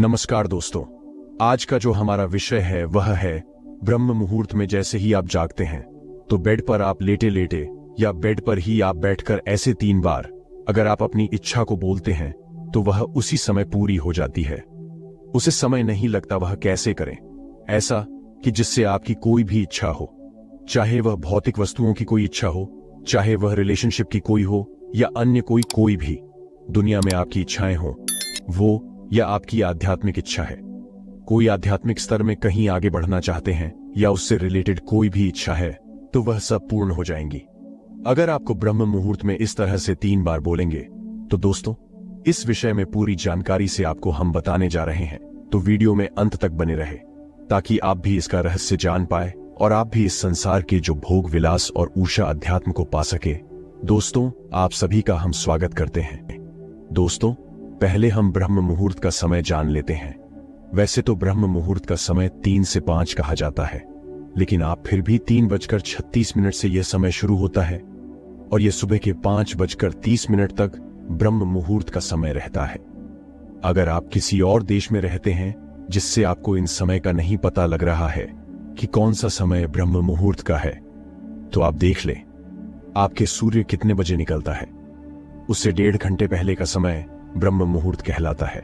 नमस्कार दोस्तों, आज का जो हमारा विषय है वह है ब्रह्म मुहूर्त में जैसे ही आप जागते हैं तो बेड पर आप लेटे लेटे या बेड पर ही आप बैठकर ऐसे 3 बार अगर आप अपनी इच्छा को बोलते हैं तो वह उसी समय पूरी हो जाती है। उसे समय नहीं लगता वह कैसे करें ऐसा कि जिससे आपकी कोई भी इच्छा हो, चाहे वह भौतिक वस्तुओं की कोई इच्छा हो, चाहे वह रिलेशनशिप की कोई हो या अन्य कोई भी दुनिया में आपकी इच्छाएं हो, वो या आपकी आध्यात्मिक इच्छा है, कोई आध्यात्मिक स्तर में कहीं आगे बढ़ना चाहते हैं या उससे रिलेटेड कोई भी इच्छा है तो वह सब पूर्ण हो जाएंगी अगर आपको ब्रह्म मुहूर्त में इस तरह से 3 बार बोलेंगे। तो दोस्तों, इस विषय में पूरी जानकारी से आपको हम बताने जा रहे हैं, तो वीडियो में अंत तक बने रहे ताकि आप भी इसका रहस्य जान पाए और आप भी इस संसार के जो भोग विलास और ऊषा अध्यात्म को पा सके। दोस्तों, आप सभी का हम स्वागत करते हैं। दोस्तों, पहले हम ब्रह्म मुहूर्त का समय जान लेते हैं। वैसे तो ब्रह्म मुहूर्त का समय 3 से 5 कहा जाता है, लेकिन आप फिर भी 3:36 से यह समय शुरू होता है और यह सुबह के 5:30 तक ब्रह्म मुहूर्त का समय रहता है। अगर आप किसी और देश में रहते हैं जिससे आपको इन समय का नहीं पता लग रहा है कि कौन सा समय ब्रह्म मुहूर्त का है, तो आप देख लें आपके सूर्य कितने बजे निकलता है। उससे 1.5 घंटे पहले का समय ब्रह्म मुहूर्त कहलाता है।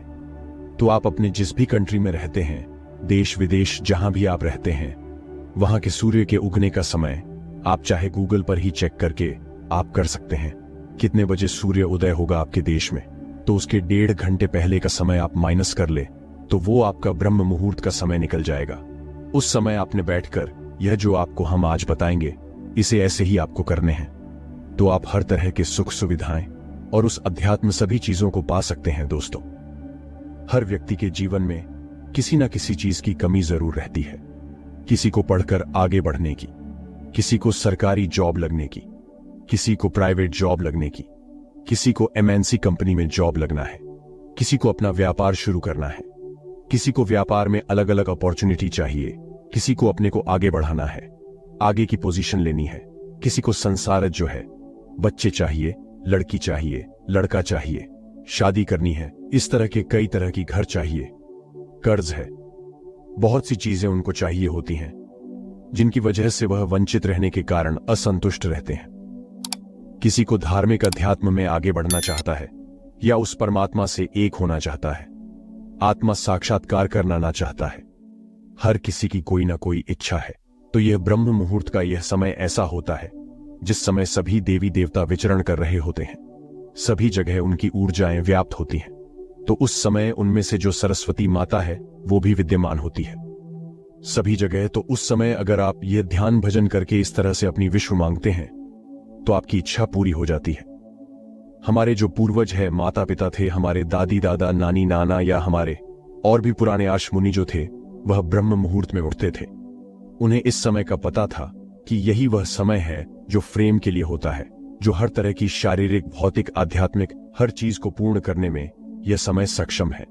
तो आप अपने जिस भी कंट्री में रहते हैं, देश विदेश जहां भी आप रहते हैं, वहां के सूर्य के उगने का समय आप चाहे गूगल पर ही चेक करके आप कर सकते हैं कितने बजे सूर्य उदय होगा आपके देश में। तो उसके 1.5 घंटे पहले का समय आप माइनस कर ले तो वो आपका ब्रह्म मुहूर्त का समय निकल जाएगा। उस समय आपने बैठकर यह जो आपको हम आज बताएंगे इसे ऐसे ही आपको करने हैं, तो आप हर तरह के सुख सुविधाएं और उस अध्यात्म सभी चीजों को पा सकते हैं। दोस्तों, हर व्यक्ति के जीवन में किसी न किसी चीज की कमी जरूर रहती है। किसी को पढ़कर आगे बढ़ने की, किसी को सरकारी जॉब लगने की, किसी को प्राइवेट जॉब लगने की, किसी को एमएनसी कंपनी में जॉब लगना है, किसी को अपना व्यापार शुरू करना है, किसी को व्यापार में अलग अलग अपॉर्चुनिटी चाहिए, किसी को अपने को आगे बढ़ाना है, आगे की पोजीशन लेनी है, किसी को संसारत जो है, बच्चे चाहिए, लड़की चाहिए, लड़का चाहिए, शादी करनी है, इस तरह के कई तरह की घर चाहिए, कर्ज है, बहुत सी चीजें उनको चाहिए होती हैं जिनकी वजह से वह वंचित रहने के कारण असंतुष्ट रहते हैं। किसी को धार्मिक अध्यात्म में आगे बढ़ना चाहता है या उस परमात्मा से एक होना चाहता है, आत्मा साक्षात्कार करना ना चाहता है। हर किसी की कोई ना कोई इच्छा है। तो यह ब्रह्म मुहूर्त का यह समय ऐसा होता है जिस समय सभी देवी देवता विचरण कर रहे होते हैं, सभी जगह उनकी ऊर्जाएं व्याप्त होती हैं। तो उस समय उनमें से जो सरस्वती माता है वो भी विद्यमान होती है सभी जगह। तो उस समय अगर आप ये ध्यान भजन करके इस तरह से अपनी विश्व मांगते हैं तो आपकी इच्छा पूरी हो जाती है। हमारे जो पूर्वज है, माता पिता थे, हमारे दादी दादा नानी नाना या हमारे और भी पुराने आर्ष मुनि जो थे, वह ब्रह्म मुहूर्त में उठते थे। उन्हें इस समय का पता था कि यही वह समय है जो फ्रेम के लिए होता है, जो हर तरह की शारीरिक, भौतिक, आध्यात्मिक हर चीज को पूर्ण करने में यह समय सक्षम है।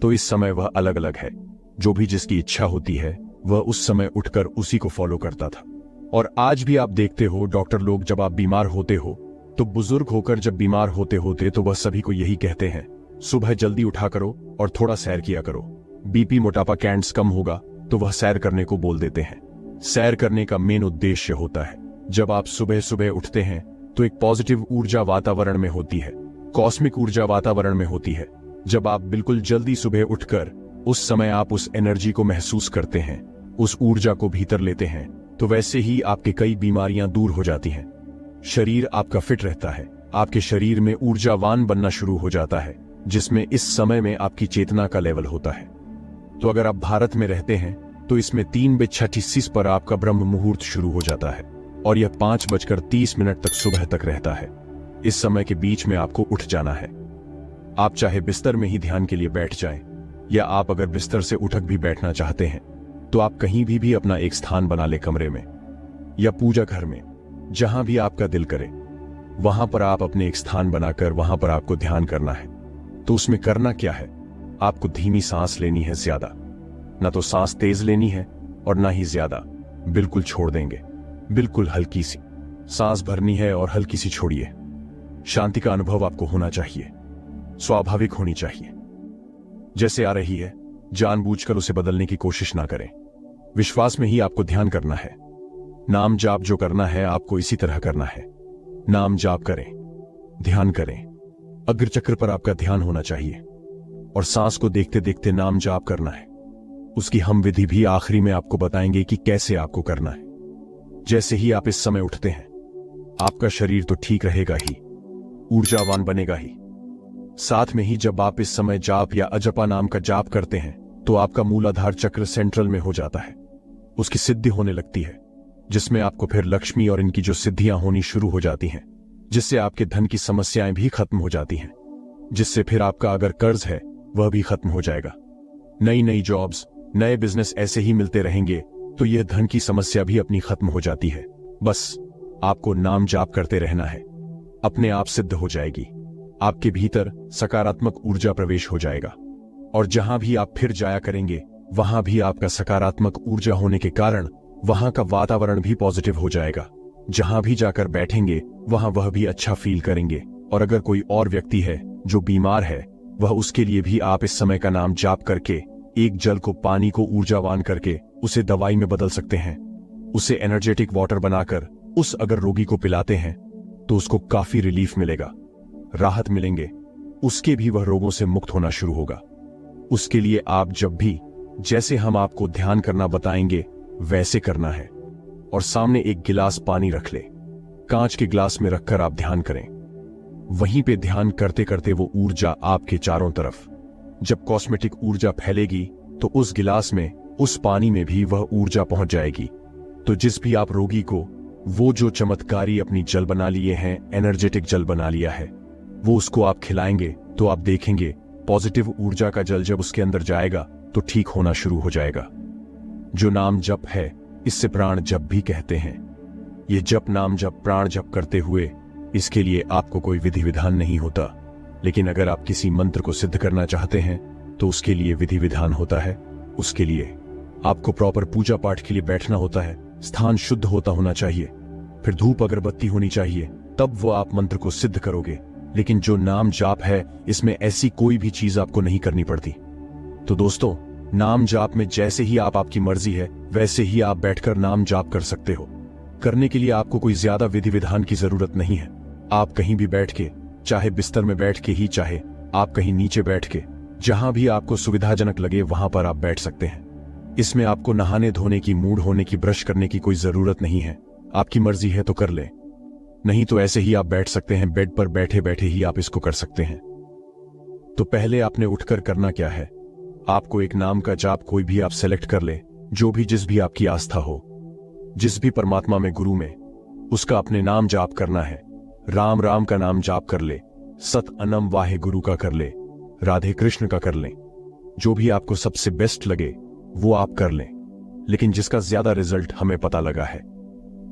तो इस समय वह अलग अलग है। जो भी जिसकी इच्छा होती है वह उस समय उठकर उसी को फॉलो करता था। और आज भी आप देखते हो डॉक्टर लोग जब आप बीमार होते हो तो बुजुर्ग होकर जब बीमार होते तो वह सभी को यही कहते हैं, सुबह जल्दी उठा करो और थोड़ा सैर किया करो। बीपी, मोटापा, कैंसर कम होगा तो वह सैर करने को बोल देते हैं। सैर करने का मेन उद्देश्य होता है, जब आप सुबह सुबह उठते हैं तो एक पॉजिटिव ऊर्जा वातावरण में होती है, कॉस्मिक ऊर्जा वातावरण में होती है। जब आप बिल्कुल जल्दी सुबह उठकर उस समय आप उस एनर्जी को महसूस करते हैं, उस ऊर्जा को भीतर लेते हैं, तो वैसे ही आपके कई बीमारियां दूर हो जाती हैं। शरीर आपका फिट रहता है, आपके शरीर में ऊर्जावान बनना शुरू हो जाता है, जिसमें इस समय में आपकी चेतना का लेवल होता है। तो अगर आप भारत में रहते हैं तो इसमें 3:36 पर आपका ब्रह्म मुहूर्त शुरू हो जाता है और यह 5:30 तक सुबह तक रहता है। इस समय के बीच में आपको उठ जाना है। आप चाहे बिस्तर में ही ध्यान के लिए बैठ जाएं, या आप अगर बिस्तर से उठक भी बैठना चाहते हैं तो आप कहीं भी अपना एक स्थान बना ले, कमरे में या पूजा घर में, जहां भी आपका दिल करे वहां पर आप अपने एक स्थान बनाकर वहां पर आपको ध्यान करना है। तो उसमें करना क्या है, आपको धीमी सांस लेनी है, ज्यादा ना तो सांस तेज लेनी है और ना ही ज्यादा, बिल्कुल छोड़ देंगे। बिल्कुल हल्की सी सांस भरनी है और हल्की सी छोड़िए। शांति का अनुभव आपको होना चाहिए, स्वाभाविक होनी चाहिए। जैसे आ रही है जानबूझकर उसे बदलने की कोशिश ना करें। विश्वास में ही आपको ध्यान करना है। नाम जाप जो करना है आपको इसी तरह करना है। नाम जाप करें, ध्यान करें, अग्र चक्र पर आपका ध्यान होना चाहिए और सांस को देखते देखते नाम जाप करना है। उसकी हम विधि भी आखिरी में आपको बताएंगे कि कैसे आपको करना है। जैसे ही आप इस समय उठते हैं आपका शरीर तो ठीक रहेगा ही, ऊर्जावान बनेगा ही। साथ में ही जब आप इस समय जाप या अजपा नाम का जाप करते हैं तो आपका मूलाधार चक्र सेंट्रल में हो जाता है। उसकी सिद्धि होने लगती है, जिसमें आपको फिर लक्ष्मी और इनकी जो सिद्धियां होनी शुरू हो जाती हैं, जिससे आपके धन की समस्याएं भी खत्म हो जाती हैं, जिससे फिर आपका अगर कर्ज है वह भी खत्म हो जाएगा। नई नई जॉब्स, नए बिजनेस ऐसे ही मिलते रहेंगे तो यह धन की समस्या भी अपनी खत्म हो जाती है। बस आपको नाम जाप करते रहना है, अपने आप सिद्ध हो जाएगी। आपके भीतर सकारात्मक ऊर्जा प्रवेश हो जाएगा और जहां भी आप फिर जाया करेंगे वहां भी आपका सकारात्मक ऊर्जा होने के कारण वहां का वातावरण भी पॉजिटिव हो जाएगा। जहां भी जाकर बैठेंगे वहां वह भी अच्छा फील करेंगे। और अगर कोई और व्यक्ति है जो बीमार है, वह उसके लिए भी आप इस समय का नाम जाप करके एक जल को, पानी को ऊर्जावान करके उसे दवाई में बदल सकते हैं। उसे एनर्जेटिक वाटर बनाकर उस अगर रोगी को पिलाते हैं तो उसको काफी रिलीफ मिलेगा, राहत मिलेंगे, उसके भी वह रोगों से मुक्त होना शुरू होगा। उसके लिए आप जब भी जैसे हम आपको ध्यान करना बताएंगे वैसे करना है और सामने एक गिलास पानी रख ले, कांच के गिलास में रखकर आप ध्यान करें। वहीं पे ध्यान करते करते वो ऊर्जा आपके चारों तरफ, जब कॉस्मेटिक ऊर्जा फैलेगी तो उस गिलास में, उस पानी में भी वह ऊर्जा पहुंच जाएगी। तो जिस भी आप रोगी को वो जो चमत्कारी अपनी जल बना लिए हैं, एनर्जेटिक जल बना लिया है, वो उसको आप खिलाएंगे तो आप देखेंगे पॉजिटिव ऊर्जा का जल जब उसके अंदर जाएगा तो ठीक होना शुरू हो जाएगा। जो नाम जप है इससे प्राण जप भी कहते हैं। ये जप, नाम जप, प्राण जप करते हुए इसके लिए आपको कोई विधि विधान नहीं होता, लेकिन अगर आप किसी मंत्र को सिद्ध करना चाहते हैं तो उसके लिए विधि विधान होता है। उसके लिए आपको प्रॉपर पूजा पाठ के लिए बैठना होता है, स्थान शुद्ध होना चाहिए, फिर धूप अगरबत्ती होनी चाहिए, तब वो आप मंत्र को सिद्ध करोगे। लेकिन जो नाम जाप है इसमें ऐसी कोई भी चीज आपको नहीं करनी पड़ती। तो दोस्तों, नाम जाप में जैसे ही आपकी मर्जी है वैसे ही आप बैठकर नाम जाप कर सकते हो। करने के लिए आपको कोई ज्यादा विधि विधान की जरूरत नहीं है। आप कहीं भी बैठ के, चाहे बिस्तर में बैठ के ही, चाहे आप कहीं नीचे बैठ के, जहां भी आपको सुविधाजनक लगे वहां पर आप बैठ सकते हैं। इसमें आपको नहाने धोने की, मूड होने की, ब्रश करने की कोई जरूरत नहीं है। आपकी मर्जी है तो कर ले, नहीं तो ऐसे ही आप बैठ सकते हैं। बेड पर बैठे बैठे ही आप इसको कर सकते हैं। तो पहले आपने उठकर करना क्या है, आपको एक नाम का जाप कोई भी आप सेलेक्ट कर ले, जो भी, जिस भी आपकी आस्था हो, जिस भी परमात्मा में, गुरु में, उसका अपने नाम जाप करना है। राम राम का नाम जाप कर ले, सत अनम वाहे गुरु का कर ले, राधे कृष्ण का कर लें। जो भी आपको सबसे बेस्ट लगे वो आप कर लें। लेकिन जिसका ज्यादा रिजल्ट हमें पता लगा है,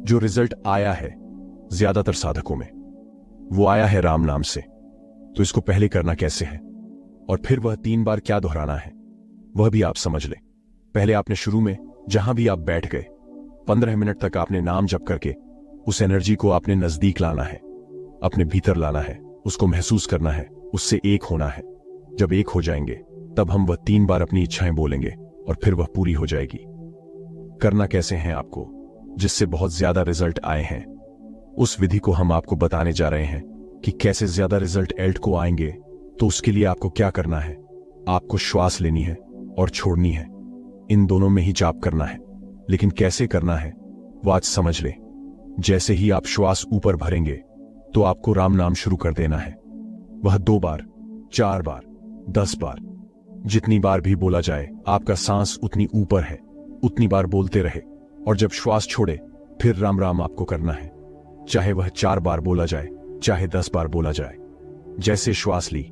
जो रिजल्ट आया है ज्यादातर साधकों में, वो आया है राम नाम से। तो इसको पहले करना कैसे है और फिर वह 3 बार क्या दोहराना है वह भी आप समझ लें। पहले आपने शुरू में जहां भी आप बैठ गए 15 मिनट तक आपने नाम जप करके उस एनर्जी को आपने नजदीक लाना है, अपने भीतर लाना है, उसको महसूस करना है, उससे एक होना है। जब एक हो जाएंगे तब हम वह 3 बार अपनी इच्छाएं बोलेंगे और फिर वह पूरी हो जाएगी। करना कैसे है आपको, जिससे बहुत ज्यादा रिजल्ट आए हैं, उस विधि को हम आपको बताने जा रहे हैं कि कैसे ज्यादा रिजल्ट एल्ट को आएंगे। तो उसके लिए आपको क्या करना है, आपको श्वास लेनी है और छोड़नी है, इन दोनों में ही जाप करना है। लेकिन कैसे करना है वो आज समझ ले। जैसे ही आप श्वास ऊपर भरेंगे तो आपको राम नाम शुरू कर देना है। वह 2 बार, 4 बार, 10 बार, जितनी बार भी बोला जाए, आपका सांस उतनी ऊपर है, उतनी बार बोलते रहे। और जब श्वास छोड़े फिर राम राम आपको करना है, चाहे वह 4 बार बोला जाए, चाहे 10 बार बोला जाए। जैसे श्वास ली,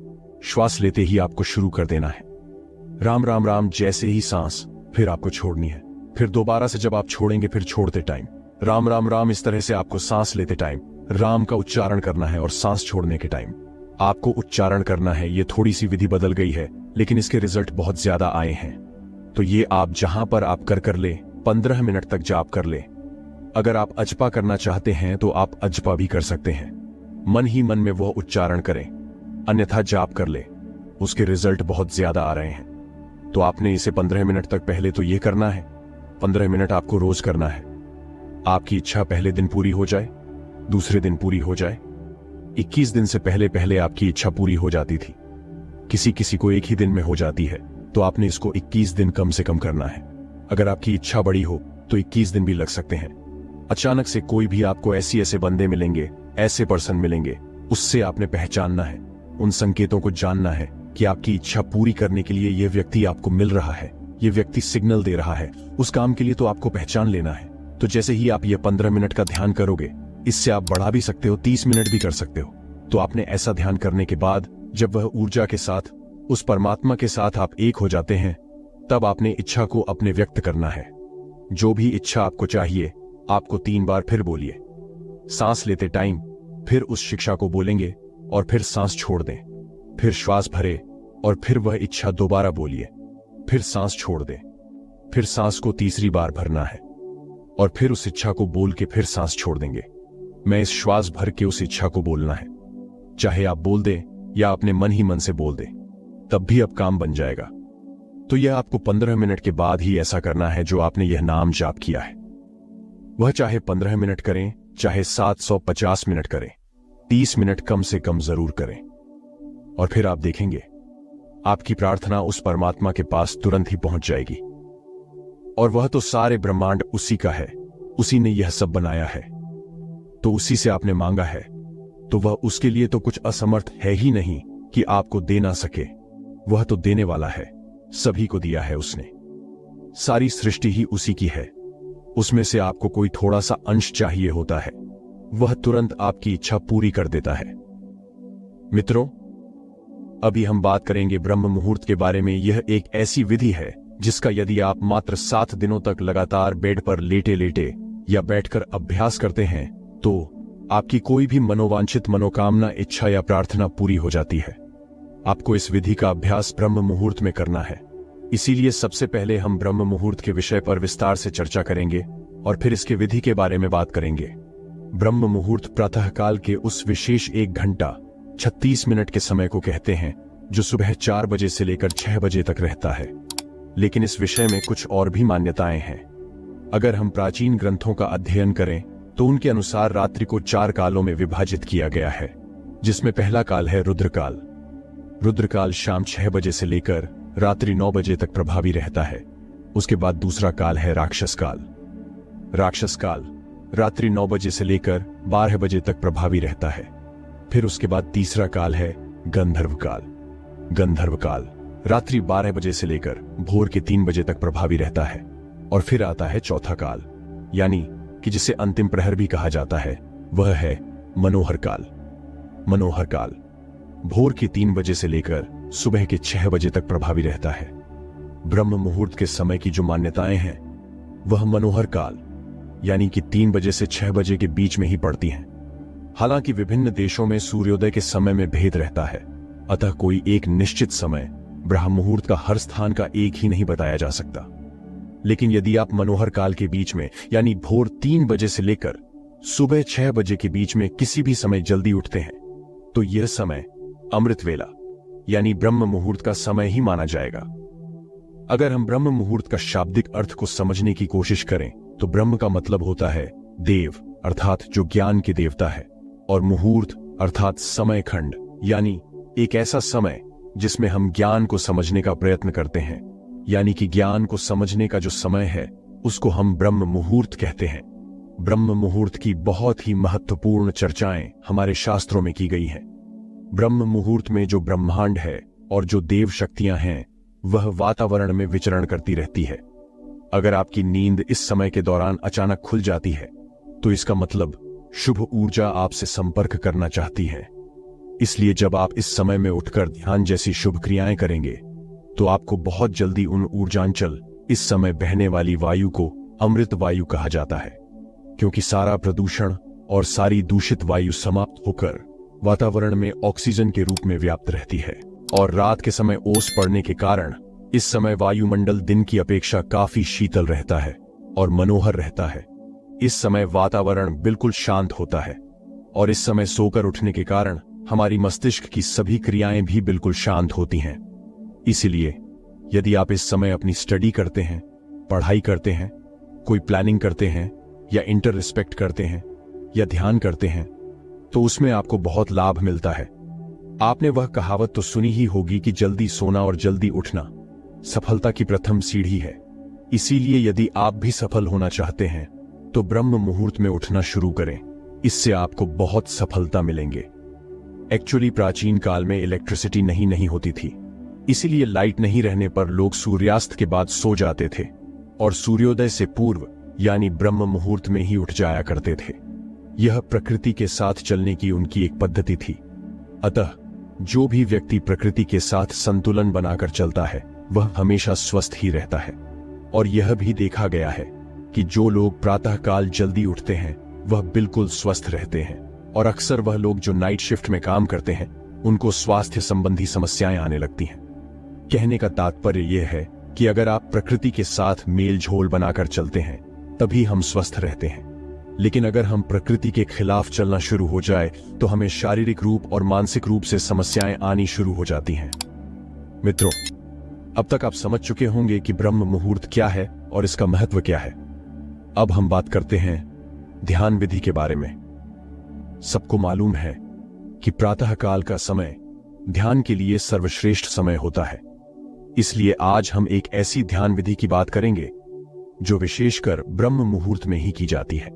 श्वास लेते ही आपको शुरू कर देना है राम राम राम। जैसे ही सांस, फिर आपको छोड़नी है, फिर दोबारा से जब आप छोड़ेंगे फिर छोड़ते टाइम राम राम राम। इस तरह से आपको सांस लेते टाइम राम का उच्चारण करना है और सांस छोड़ने के टाइम आपको उच्चारण करना है। ये थोड़ी सी विधि बदल गई है लेकिन इसके रिजल्ट बहुत ज्यादा आए हैं। तो ये आप जहां पर आप कर ले, 15 मिनट तक जाप कर ले। अगर आप अजपा करना चाहते हैं तो आप अजपा भी कर सकते हैं, मन ही मन में वह उच्चारण करें, अन्यथा जाप कर ले, उसके रिजल्ट बहुत ज्यादा आ रहे हैं। तो आपने इसे 15 मिनट तक पहले तो ये करना है। 15 मिनट आपको रोज करना है। आपकी इच्छा पहले दिन पूरी हो जाए, दूसरे दिन पूरी हो जाए। 21 दिन से पहले पहले आपकी इच्छा पूरी हो जाती थी। किसी किसी को एक ही दिन में हो जाती है, तो आपने इसको 21 दिन कम से कम करना है। अगर आपकी इच्छा बड़ी हो तो 21 दिन भी लग सकते हैं। अचानक से कोई भी आपको ऐसे बंदे मिलेंगे, ऐसे पर्सन मिलेंगे, उससे आपने पहचानना है, उन संकेतों को जानना है कि आपकी इच्छा पूरी करने के लिए यह व्यक्ति आपको मिल रहा है, यह व्यक्ति सिग्नल दे रहा है उस काम के लिए, तो आपको पहचान लेना है। तो जैसे ही आप ये 15 मिनट का ध्यान करोगे, इससे आप बढ़ा भी सकते हो, 30 मिनट भी कर सकते हो। तो आपने ऐसा ध्यान करने के बाद जब वह ऊर्जा के साथ, उस परमात्मा के साथ आप एक हो जाते हैं, तब आपने इच्छा को अपने व्यक्त करना है। जो भी इच्छा आपको चाहिए, आपको 3 बार फिर बोलिए। सांस लेते टाइम फिर उस शिक्षा को बोलेंगे और फिर सांस छोड़ दें, फिर श्वास भरे और फिर वह इच्छा दोबारा बोलिए, फिर सांस छोड़ दें, फिर सांस को तीसरी बार भरना है और फिर उस इच्छा को बोल के फिर सांस छोड़ देंगे। मैं इस श्वास भर के उस इच्छा को बोलना है, चाहे आप बोल दें या अपने मन ही मन से बोल दें, तब भी अब काम बन जाएगा। तो यह आपको 15 मिनट के बाद ही ऐसा करना है जो आपने यह नाम जाप किया है। वह चाहे 15 मिनट करें, चाहे 750 मिनट करें, 30 मिनट कम से कम जरूर करें। और फिर आप देखेंगे आपकी प्रार्थना उस परमात्मा के पास तुरंत ही पहुंच जाएगी। और वह तो सारे ब्रह्मांड उसी का है, उसी ने यह सब बनाया है, तो उसी से आपने मांगा है, तो वह उसके लिए तो कुछ असमर्थ है ही नहीं कि आपको दे ना सके। वह तो देने वाला है, सभी को दिया है उसने। सारी सृष्टि ही उसी की है, उसमें से आपको कोई थोड़ा सा अंश चाहिए होता है, वह तुरंत आपकी इच्छा पूरी कर देता है। मित्रों, अभी हम बात करेंगे ब्रह्म मुहूर्त के बारे में। यह एक ऐसी विधि है जिसका यदि आप मात्र 7 दिनों तक लगातार बेड पर लेटे लेटे या बैठकर अभ्यास करते हैं, तो आपकी कोई भी मनोवांछित मनोकामना, इच्छा या प्रार्थना पूरी हो जाती है। आपको इस विधि का अभ्यास ब्रह्म मुहूर्त में करना है। इसीलिए सबसे पहले हम ब्रह्म मुहूर्त के विषय पर विस्तार से चर्चा करेंगे और फिर इसके विधि के बारे में बात करेंगे। ब्रह्म मुहूर्त प्रातःकाल के उस विशेष 1 घंटा 36 मिनट के समय को कहते हैं, जो सुबह 4 बजे से लेकर 6 बजे तक रहता है। लेकिन इस विषय में कुछ और भी मान्यताएं हैं। अगर हम प्राचीन ग्रंथों का अध्ययन करें तो उनके अनुसार रात्रि को 4 कालों में विभाजित किया गया है, जिसमें पहला काल है रुद्रकाल। रुद्रकाल शाम 6 बजे से लेकर रात्रि 9 बजे तक प्रभावी रहता है। उसके बाद दूसरा काल है राक्षस काल। राक्षस काल रात्रि 9 बजे से लेकर 12 बजे तक प्रभावी रहता है। फिर उसके बाद तीसरा काल है गंधर्व काल। गंधर्व काल रात्रि 12 बजे से लेकर भोर के 3 बजे तक प्रभावी रहता है। और फिर आता है चौथा काल, यानी कि जिसे अंतिम प्रहर भी कहा जाता है, वह है मनोहर काल। मनोहर काल भोर के 3 बजे से लेकर सुबह के 6 बजे तक प्रभावी रहता है। ब्रह्म मुहूर्त के समय की जो मान्यताएं हैं, वह मनोहर काल यानी कि 3 बजे से 6 बजे के बीच में ही पड़ती हैं। हालांकि विभिन्न देशों में सूर्योदय के समय में भेद रहता है, अतः कोई एक निश्चित समय ब्रह्म मुहूर्त का हर स्थान का एक ही नहीं बताया जा सकता। लेकिन यदि आप मनोहर काल के बीच में यानी भोर 3 बजे से लेकर सुबह 6 बजे के बीच में किसी भी समय जल्दी उठते हैं, तो यह समय अमृत वेला यानी ब्रह्म मुहूर्त का समय ही माना जाएगा। अगर हम ब्रह्म मुहूर्त का शाब्दिक अर्थ को समझने की कोशिश करें तो ब्रह्म का मतलब होता है देव, अर्थात जो ज्ञान के देवता है, और मुहूर्त अर्थात समय खंड यानी एक ऐसा समय जिसमें हम ज्ञान को समझने का प्रयत्न करते हैं, यानी कि ज्ञान को समझने का जो समय है उसको हम ब्रह्म मुहूर्त कहते हैं। ब्रह्म मुहूर्त की बहुत ही महत्वपूर्ण चर्चाएं हमारे शास्त्रों में की गई हैं। ब्रह्म मुहूर्त में जो ब्रह्मांड है और जो देव शक्तियां हैं, वह वातावरण में विचरण करती रहती है। अगर आपकी नींद इस समय के दौरान अचानक खुल जाती है, तो इसका मतलब शुभ ऊर्जा आपसे संपर्क करना चाहती है। इसलिए जब आप इस समय में उठकर ध्यान जैसी शुभ क्रियाएं करेंगे, तो आपको बहुत जल्दी उन ऊर्जांचल, इस समय बहने वाली वायु को अमृत वायु कहा जाता है, क्योंकि सारा प्रदूषण और सारी दूषित वायु समाप्त होकर वातावरण में ऑक्सीजन के रूप में व्याप्त रहती है। और रात के समय ओस पड़ने के कारण इस समय वायुमंडल दिन की अपेक्षा काफी शीतल रहता है और मनोहर रहता है। इस समय वातावरण बिल्कुल शांत होता है और इस समय सोकर उठने के कारण हमारी मस्तिष्क की सभी क्रियाएं भी बिल्कुल शांत होती हैं। इसलिए यदि आप इस समय अपनी स्टडी करते हैं, पढ़ाई करते हैं, कोई प्लानिंग करते हैं या इंटर रिस्पेक्ट करते हैं या ध्यान करते हैं, तो उसमें आपको बहुत लाभ मिलता है। आपने वह कहावत तो सुनी ही होगी कि जल्दी सोना और जल्दी उठना सफलता की प्रथम सीढ़ी है। इसीलिए यदि आप भी सफल होना चाहते हैं तो ब्रह्म मुहूर्त में उठना शुरू करें। इससे आपको बहुत सफलता मिलेंगे। एक्चुअली प्राचीन काल में इलेक्ट्रिसिटी नहीं होती थी, इसीलिए लाइट नहीं रहने पर लोग सूर्यास्त के बाद सो जाते थे और सूर्योदय से पूर्व यानी ब्रह्म मुहूर्त में ही उठ जाया करते थे। यह प्रकृति के साथ चलने की उनकी एक पद्धति थी। अतः जो भी व्यक्ति प्रकृति के साथ संतुलन बनाकर चलता है वह हमेशा स्वस्थ ही रहता है। और यह भी देखा गया है कि जो लोग प्रातःकाल जल्दी उठते हैं वह बिल्कुल स्वस्थ रहते हैं, और अक्सर वह लोग जो नाइट शिफ्ट में काम करते हैं उनको स्वास्थ्य संबंधी समस्याएं आने लगती हैं। कहने का तात्पर्य यह है कि अगर आप प्रकृति के साथ मेल झोल बनाकर चलते हैं तभी हम स्वस्थ रहते हैं। लेकिन अगर हम प्रकृति के खिलाफ चलना शुरू हो जाए तो हमें शारीरिक रूप और मानसिक रूप से समस्याएं आनी शुरू हो जाती हैं। मित्रों, अब तक आप समझ चुके होंगे कि ब्रह्म मुहूर्त क्या है और इसका महत्व क्या है। अब हम बात करते हैं ध्यान विधि के बारे में। सबको मालूम है कि प्रातःकाल का समय ध्यान के लिए सर्वश्रेष्ठ समय होता है। इसलिए आज हम एक ऐसी ध्यान विधि की बात करेंगे जो विशेषकर ब्रह्म मुहूर्त में ही की जाती है।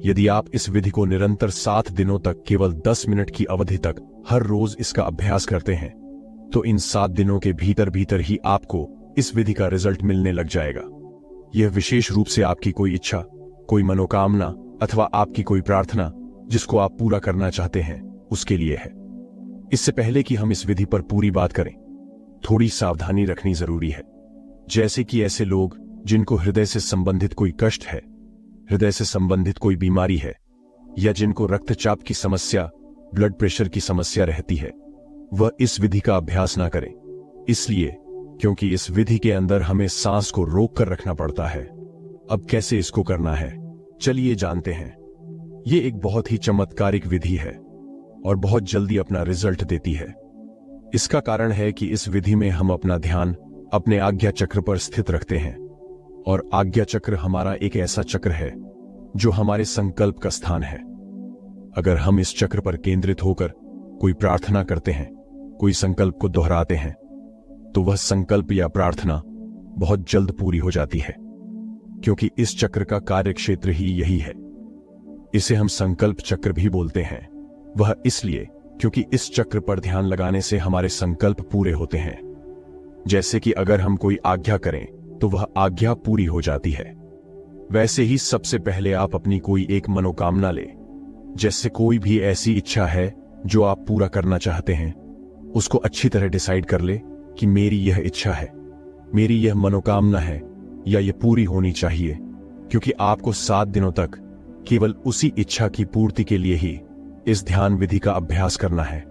यदि आप इस विधि को निरंतर 7 दिनों तक केवल 10 मिनट की अवधि तक हर रोज इसका अभ्यास करते हैं तो इन 7 दिनों के भीतर ही आपको इस विधि का रिजल्ट मिलने लग जाएगा। यह विशेष रूप से आपकी कोई इच्छा, कोई मनोकामना अथवा आपकी कोई प्रार्थना जिसको आप पूरा करना चाहते हैं उसके लिए है। इससे पहले कि हम इस विधि पर पूरी बात करें, थोड़ी सावधानी रखनी जरूरी है। जैसे कि ऐसे लोग जिनको हृदय से संबंधित कोई कष्ट है, हृदय से संबंधित कोई बीमारी है, या जिनको रक्तचाप की समस्या, ब्लड प्रेशर की समस्या रहती है, वह इस विधि का अभ्यास ना करें। इसलिए क्योंकि इस विधि के अंदर हमें सांस को रोक कर रखना पड़ता है। अब कैसे इसको करना है, चलिए जानते हैं। ये एक बहुत ही चमत्कारिक विधि है और बहुत जल्दी अपना रिजल्ट देती है। इसका कारण है कि इस विधि में हम अपना ध्यान अपने आज्ञा चक्र पर स्थित रखते हैं, और आज्ञा चक्र हमारा एक ऐसा चक्र है जो हमारे संकल्प का स्थान है। अगर हम इस चक्र पर केंद्रित होकर कोई प्रार्थना करते हैं, कोई संकल्प को दोहराते हैं, तो वह संकल्प या प्रार्थना बहुत जल्द पूरी हो जाती है, क्योंकि इस चक्र का कार्य क्षेत्र ही यही है। इसे हम संकल्प चक्र भी बोलते हैं। वह इसलिए क्योंकि इस चक्र पर ध्यान लगाने से हमारे संकल्प पूरे होते हैं। जैसे कि अगर हम कोई आज्ञा करें तो वह आज्ञा पूरी हो जाती है। वैसे ही सबसे पहले आप अपनी कोई एक मनोकामना ले। जैसे कोई भी ऐसी इच्छा है जो आप पूरा करना चाहते हैं, उसको अच्छी तरह डिसाइड कर ले कि मेरी यह इच्छा है, मेरी यह मनोकामना है या यह पूरी होनी चाहिए, क्योंकि आपको 7 दिनों तक केवल उसी इच्छा की पूर्ति के लिए ही इस ध्यान विधि का अभ्यास करना है।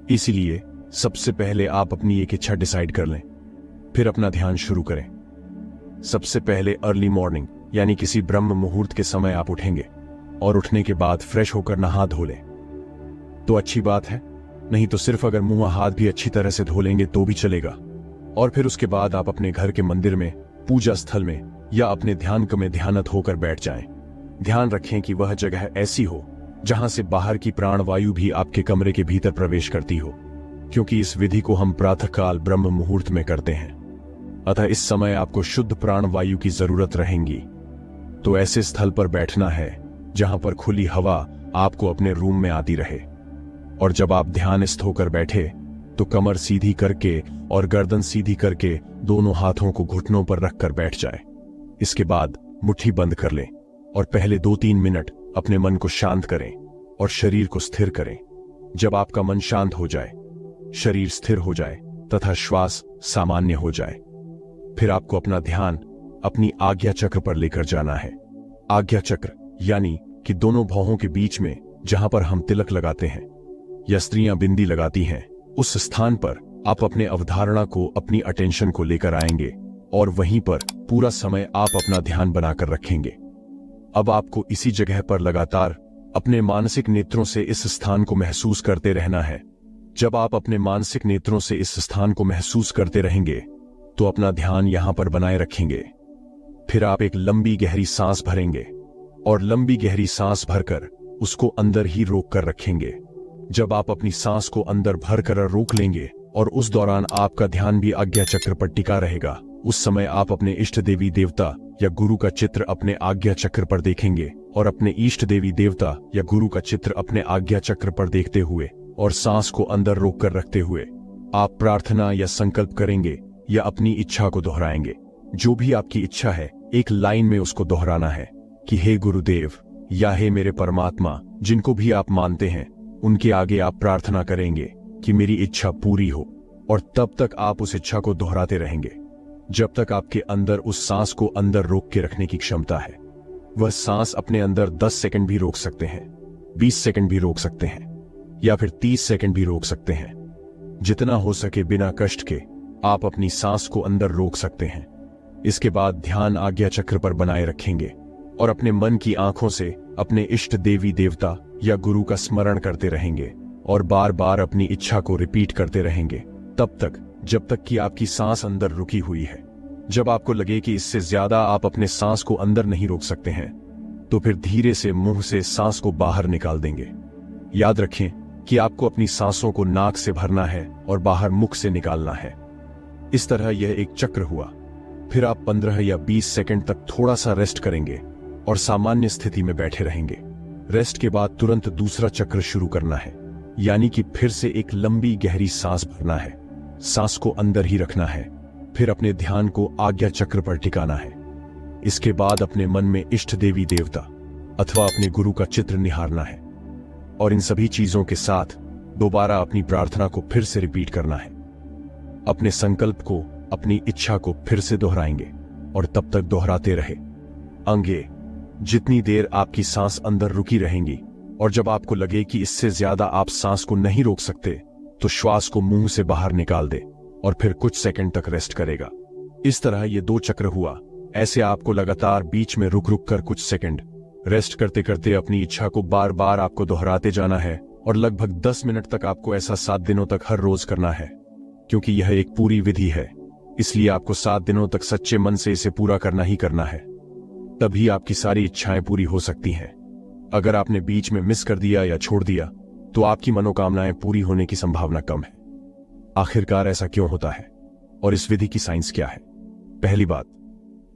इसीलिए सबसे पहले आप अपनी एक इच्छा डिसाइड कर लें, फिर अपना ध्यान शुरू करें। सबसे पहले अर्ली मॉर्निंग यानी किसी ब्रह्म मुहूर्त के समय आप उठेंगे और उठने के बाद फ्रेश होकर नहा धो लें तो अच्छी बात है, नहीं तो सिर्फ अगर मुंह हाथ भी अच्छी तरह से धो लेंगे तो भी चलेगा। और फिर उसके बाद आप अपने घर के मंदिर में, पूजा स्थल में या अपने ध्यान में ध्यानत होकर बैठ जाएं। ध्यान रखें कि वह जगह ऐसी हो जहां से बाहर की प्राणवायु भी आपके कमरे के भीतर प्रवेश करती हो, क्योंकि इस विधि को हम प्रातःकाल ब्रह्म मुहूर्त में करते हैं। अतः इस समय आपको शुद्ध प्राणवायु की जरूरत रहेगी। तो ऐसे स्थल पर बैठना है जहां पर खुली हवा आपको अपने रूम में आती रहे। और जब आप ध्यानस्थ होकर बैठे तो कमर सीधी करके और गर्दन सीधी करके दोनों हाथों को घुटनों पर रखकर बैठ जाए। इसके बाद मुट्ठी बंद कर लें और पहले 2-3 मिनट अपने मन को शांत करें और शरीर को स्थिर करें। जब आपका मन शांत हो जाए, शरीर स्थिर हो जाए तथा श्वास सामान्य हो जाए, फिर आपको अपना ध्यान अपनी आज्ञा चक्र पर लेकर जाना है। आज्ञा चक्र यानी कि दोनों भौहों के बीच में जहां पर हम तिलक लगाते हैं या स्त्रियां बिंदी लगाती हैं, उस स्थान पर आप अपने अवधारणा को, अपनी अटेंशन को लेकर आएंगे और वहीं पर पूरा समय आप अपना ध्यान बनाकर रखेंगे। अब आपको इसी जगह पर लगातार अपने मानसिक नेत्रों से इस स्थान को महसूस करते रहना है। जब आप अपने मानसिक नेत्रों से इस स्थान को महसूस करते रहेंगे तो अपना ध्यान यहां पर बनाए रखेंगे। फिर आप एक लंबी गहरी सांस भरेंगे और लंबी गहरी सांस भरकर उसको अंदर ही रोक कर रखेंगे। जब आप अपनी सांस को अंदर भरकर रोक लेंगे और उस दौरान आपका ध्यान भी आज्ञा चक्र पर टिका रहेगा, उस समय आप अपने इष्ट देवी देवता या गुरु का चित्र अपने आज्ञा चक्र पर देखेंगे और अपने इष्ट देवी देवता या गुरु का चित्र अपने आज्ञा चक्र पर देखते हुए और सांस को अंदर रोक कर रखते हुए आप प्रार्थना या संकल्प करेंगे या अपनी इच्छा को दोहराएंगे। जो भी आपकी इच्छा है एक लाइन में उसको दोहराना है कि हे गुरुदेव या हे मेरे परमात्मा, जिनको भी आप मानते हैं उनके आगे आप प्रार्थना करेंगे कि मेरी इच्छा पूरी हो। और तब तक आप उस इच्छा को दोहराते रहेंगे जब तक आपके अंदर उस सांस को अंदर रोक के रखने की क्षमता है। वह सांस अपने अंदर 10 सेकंड भी रोक सकते हैं, 20 सेकंड भी रोक सकते हैं या फिर 30 सेकंड भी रोक सकते हैं। जितना हो सके बिना कष्ट के आप अपनी सांस को अंदर रोक सकते हैं। इसके बाद ध्यान आज्ञा चक्र पर बनाए रखेंगे और अपने मन की आंखों से अपने इष्ट देवी देवता या गुरु का स्मरण करते रहेंगे और बार बार अपनी इच्छा को रिपीट करते रहेंगे तब तक जब तक कि आपकी सांस अंदर रुकी हुई है। जब आपको लगे कि इससे ज्यादा आप अपने सांस को अंदर नहीं रोक सकते हैं तो फिर धीरे से मुंह से सांस को बाहर निकाल देंगे। याद रखें कि आपको अपनी सांसों को नाक से भरना है और बाहर मुख से निकालना है। इस तरह यह एक चक्र हुआ। फिर आप 15 या 20 सेकंड तक थोड़ा सा रेस्ट करेंगे और सामान्य स्थिति में बैठे रहेंगे। रेस्ट के बाद तुरंत दूसरा चक्र शुरू करना है, यानी कि फिर से एक लंबी गहरी सांस भरना है, सांस को अंदर ही रखना है, फिर अपने ध्यान को आज्ञा चक्र पर टिकाना है। इसके बाद अपने मन में इष्ट देवी देवता अथवा अपने गुरु का चित्र निहारना है और इन सभी चीजों के साथ दोबारा अपनी प्रार्थना को फिर से रिपीट करना है। अपने संकल्प को, अपनी इच्छा को फिर से दोहराएंगे और तब तक दोहराते रहे अंगे जितनी देर आपकी सांस अंदर रुकी रहेंगी। और जब आपको लगे कि इससे ज्यादा आप सांस को नहीं रोक सकते तो श्वास को मुंह से बाहर निकाल दे और फिर कुछ सेकंड तक रेस्ट करेगा। इस तरह ये 2 चक्र हुआ। ऐसे आपको लगातार बीच में रुक रुक कर कुछ सेकंड रेस्ट करते करते अपनी इच्छा को बार बार आपको दोहराते जाना है और लगभग 10 मिनट तक आपको ऐसा 7 दिनों तक हर रोज करना है। क्योंकि यह एक पूरी विधि है इसलिए आपको 7 दिनों तक सच्चे मन से इसे पूरा करना ही करना है, तभी आपकी सारी इच्छाएं पूरी हो सकती हैं। अगर आपने बीच में मिस कर दिया या छोड़ दिया तो आपकी मनोकामनाएं पूरी होने की संभावना कम है। आखिरकार ऐसा क्यों होता है और इस विधि की साइंस क्या है? पहली बात,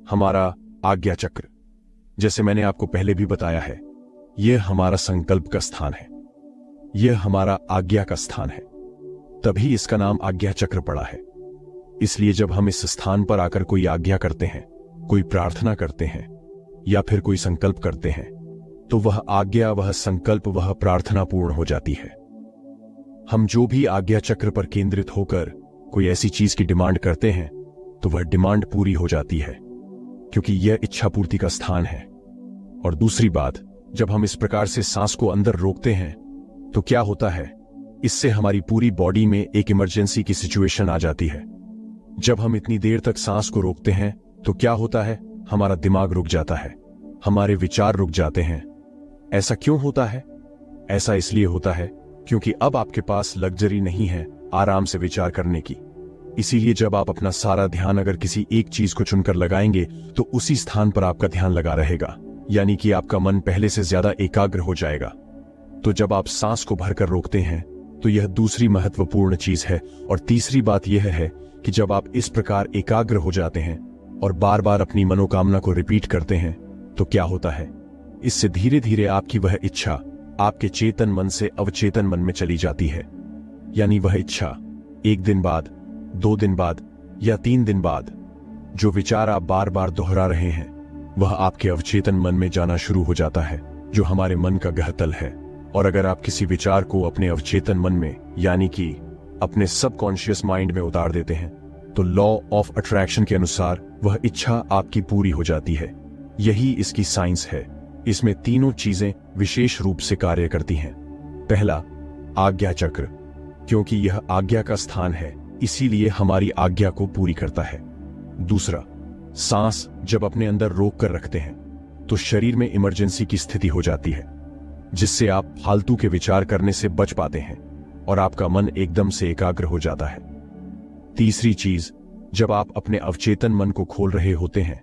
हमारा आज्ञा चक्र, जैसे मैंने आपको पहले भी बताया है, यह हमारा संकल्प का स्थान है, यह हमारा आज्ञा का स्थान है, तभी इसका नाम आज्ञा चक्र पड़ा है। इसलिए जब हम इस स्थान पर आकर कोई आज्ञा करते हैं, कोई प्रार्थना करते हैं या फिर कोई संकल्प करते हैं तो वह आज्ञा, वह संकल्प, वह प्रार्थना पूर्ण हो जाती है। हम जो भी आज्ञा चक्र पर केंद्रित होकर कोई ऐसी चीज की डिमांड करते हैं तो वह डिमांड पूरी हो जाती है, क्योंकि यह इच्छा पूर्ति का स्थान है। और दूसरी बात, जब हम इस प्रकार से सांस को अंदर रोकते हैं तो क्या होता है, इससे हमारी पूरी बॉडी में एक इमरजेंसी की सिचुएशन आ जाती है। जब हम इतनी देर तक सांस को रोकते हैं तो क्या होता है, हमारा दिमाग रुक जाता है, हमारे विचार रुक जाते हैं। ऐसा क्यों होता है? ऐसा इसलिए होता है क्योंकि अब आपके पास लग्जरी नहीं है आराम से विचार करने की। इसीलिए जब आप अपना सारा ध्यान अगर किसी एक चीज को चुनकर लगाएंगे तो उसी स्थान पर आपका ध्यान लगा रहेगा, यानी कि आपका मन पहले से ज्यादा एकाग्र हो जाएगा। तो जब आप सांस को भरकर रोकते हैं तो यह दूसरी महत्वपूर्ण चीज है। और तीसरी बात यह है कि जब आप इस प्रकार एकाग्र हो जाते हैं और बार बार अपनी मनोकामना को रिपीट करते हैं तो क्या होता है, इससे धीरे धीरे आपकी वह इच्छा आपके चेतन मन से अवचेतन मन में चली जाती है। यानी वह इच्छा 1 दिन बाद, 2 दिन बाद या 3 दिन बाद जो विचार आप बार बार दोहरा रहे हैं वह आपके अवचेतन मन में जाना शुरू हो जाता है, जो हमारे मन का गहतल है। और अगर आप किसी विचार को अपने अवचेतन मन में यानी कि अपने सबकॉन्शियस माइंड में उतार देते हैं तो लॉ ऑफ अट्रैक्शन के अनुसार वह इच्छा आपकी पूरी हो जाती है। यही इसकी साइंस है। इसमें तीनों चीजें विशेष रूप से कार्य करती हैं। पहला, आज्ञा चक्र, क्योंकि यह आज्ञा का स्थान है इसीलिए हमारी आज्ञा को पूरी करता है। दूसरा, सांस जब अपने अंदर रोक कर रखते हैं तो शरीर में इमरजेंसी की स्थिति हो जाती है, जिससे आप फालतू के विचार करने से बच पाते हैं और आपका मन एकदम से एकाग्र हो जाता है। तीसरी चीज, जब आप अपने अवचेतन मन को खोल रहे होते हैं,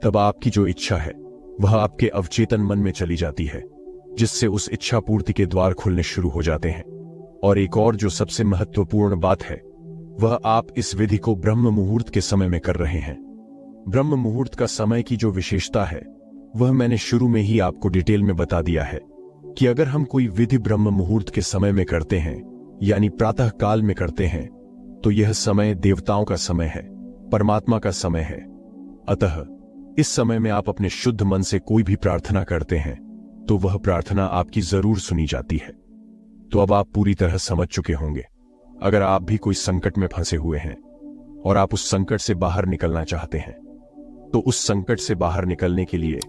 तब आपकी जो इच्छा है वह आपके अवचेतन मन में चली जाती है, जिससे उस इच्छा पूर्ति के द्वार खुलने शुरू हो जाते हैं। और एक और जो सबसे महत्वपूर्ण बात है, वह आप इस विधि को ब्रह्म मुहूर्त के समय में कर रहे हैं। ब्रह्म मुहूर्त का समय की जो विशेषता है वह मैंने शुरू में ही आपको डिटेल में बता दिया है कि अगर हम कोई विधि ब्रह्म मुहूर्त के समय में करते हैं, यानी प्रातः काल में करते हैं, तो यह समय देवताओं का समय है, परमात्मा का समय है। अतः इस समय में आप अपने शुद्ध मन से कोई भी प्रार्थना करते हैं तो वह प्रार्थना आपकी जरूर सुनी जाती है। तो अब आप पूरी तरह समझ चुके होंगे। अगर आप भी कोई संकट में फंसे हुए हैं और आप उस संकट से बाहर निकलना चाहते हैं, तो उस संकट से बाहर निकलने के लिए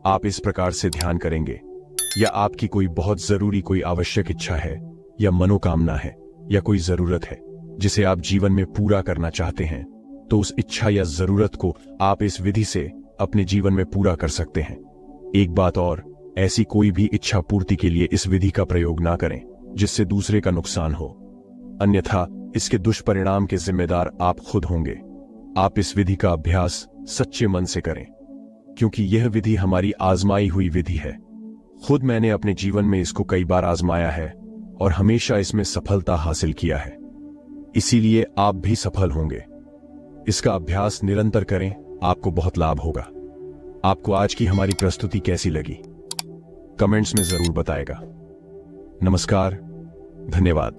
आप इस प्रकार से ध्यान करेंगे, या आपकी कोई बहुत जरूरी कोई आवश्यक इच्छा है या मनोकामना है या कोई जरूरत है जिसे आप जीवन में पूरा करना चाहते हैं, तो उस इच्छा या जरूरत को आप इस विधि से अपने जीवन में पूरा कर सकते हैं। एक बात और, ऐसी कोई भी इच्छा पूर्ति के लिए इस विधि का प्रयोग ना करें जिससे दूसरे का नुकसान हो, अन्यथा इसके दुष्परिणाम के जिम्मेदार आप खुद होंगे। आप इस विधि का अभ्यास सच्चे मन से करें, क्योंकि यह विधि हमारी आजमाई हुई विधि है। खुद मैंने अपने जीवन में इसको कई बार आजमाया है और हमेशा इसमें सफलता हासिल किया है, इसीलिए आप भी सफल होंगे। इसका अभ्यास निरंतर करें, आपको बहुत लाभ होगा। आपको आज की हमारी प्रस्तुति कैसी लगी, कमेंट्स में जरूर बताएगा। नमस्कार, धन्यवाद।